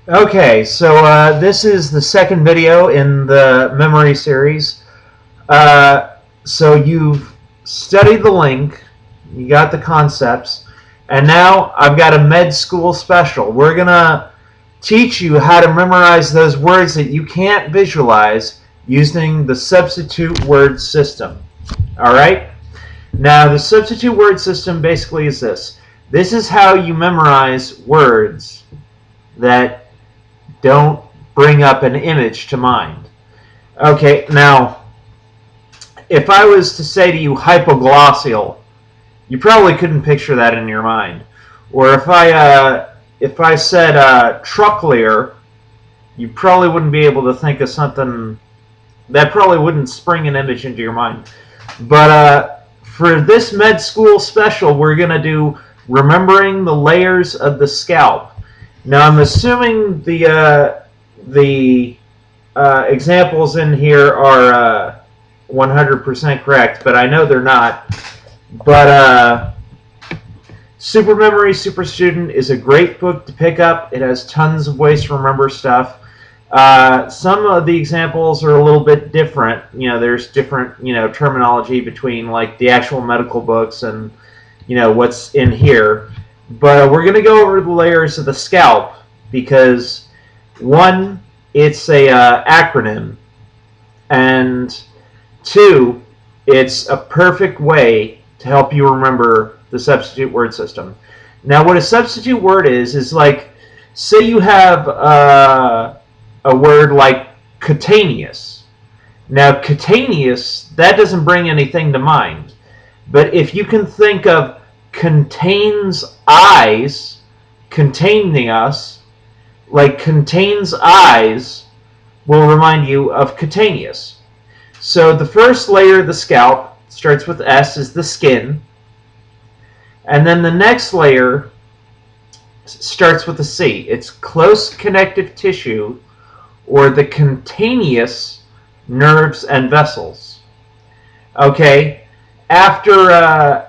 Okay, so this is the second video in the memory series. So you've studied the link, you got the concepts, and now I've got a med school special. We're going to teach you how to memorize those words that you can't visualize using the substitute word system. All right? Now, the substitute word system basically is this. This is how you memorize words that don't bring up an image to mind. Okay, now, if I was to say to you hypoglossal, you probably couldn't picture that in your mind. Or if I said trochlear, you probably wouldn't be able to think of something that probably wouldn't spring an image into your mind. But for this med school special, we're going to do remembering the layers of the scalp. Now, I'm assuming the examples in here are 100% correct, but I know they're not. But Super Memory, Super Student is a great book to pick up. It has tons of ways to remember stuff. Some of the examples are a little bit different. There's different, terminology between like the actual medical books and, what's in here. But we're going to go over the layers of the scalp because, one, it's a acronym, and two, it's a perfect way to help you remember the substitute word system. Now, what a substitute word is like, say you have a word like cutaneous. Now, cutaneous, that doesn't bring anything to mind. But if you can think of contains eyes, containing us, like contains eyes, will remind you of cutaneous. So the first layer of the scalp starts with S, is the skin. And then the next layer starts with a C. It's close connective tissue, or the cutaneous nerves and vessels. Okay, after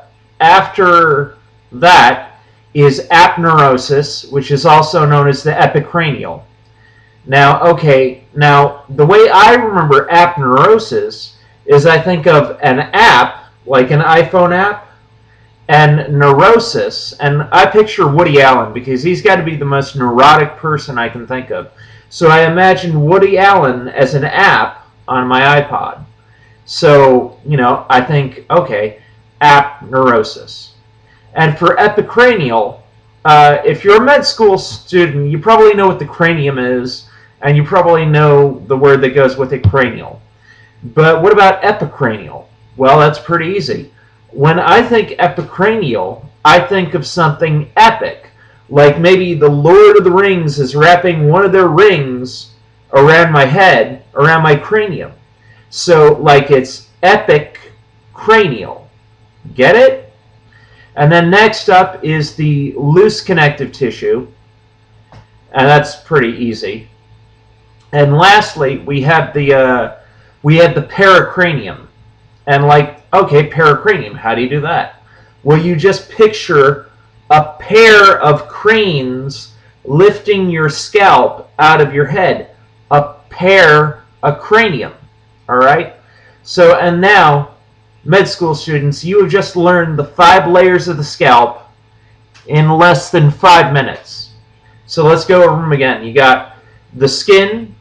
that is aponeurosis, which is also known as the epicranial. Now, the way I remember aponeurosis is I think of an app, like an iPhone app, and neurosis, and I picture Woody Allen because he's got to be the most neurotic person I can think of. So I imagine Woody Allen as an app on my iPod. So, I think, okay, aponeurosis. And for epicranial, if you're a med school student, you probably know what the cranium is, and you probably know the word that goes with it, cranial. But what about epicranial? Well, that's pretty easy. When I think epicranial, I think of something epic, like maybe the Lord of the Rings is wrapping one of their rings around my head, around my cranium. So, like, it's epic cranial. Get it? And then next up is the loose connective tissue, and that's pretty easy. And lastly, we have the pericranium. And like, okay, pericranium, how do you do that? Well, you just picture a pair of cranes lifting your scalp out of your head. A cranium. All right? So, and now, med school students, you have just learned the 5 layers of the scalp in less than 5 minutes. So let's go over them again. You got the skin,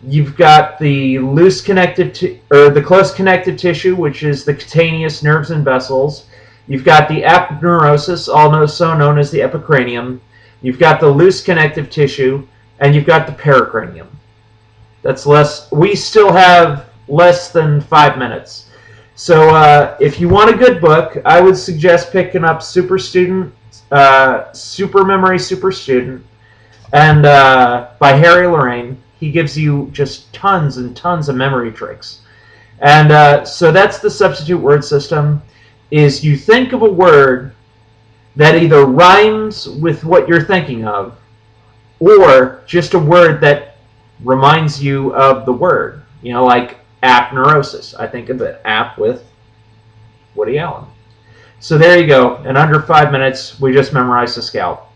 you've got the loose connective the close connective tissue, which is the cutaneous nerves and vessels. You've got the aponeurosis, also known as the epicranium. You've got the loose connective tissue, and you've got the pericranium. That's less. We still have less than 5 minutes. So if you want a good book, I would suggest picking up Super Memory, Super Student, and by Harry Lorraine. He gives you just tons and tons of memory tricks. And so that's the substitute word system, is you think of a word that either rhymes with what you're thinking of, or just a word that reminds you of the word. Like aponeurosis. I think of the app with Woody Allen. So there you go. In under 5 minutes, we just memorized the scalp.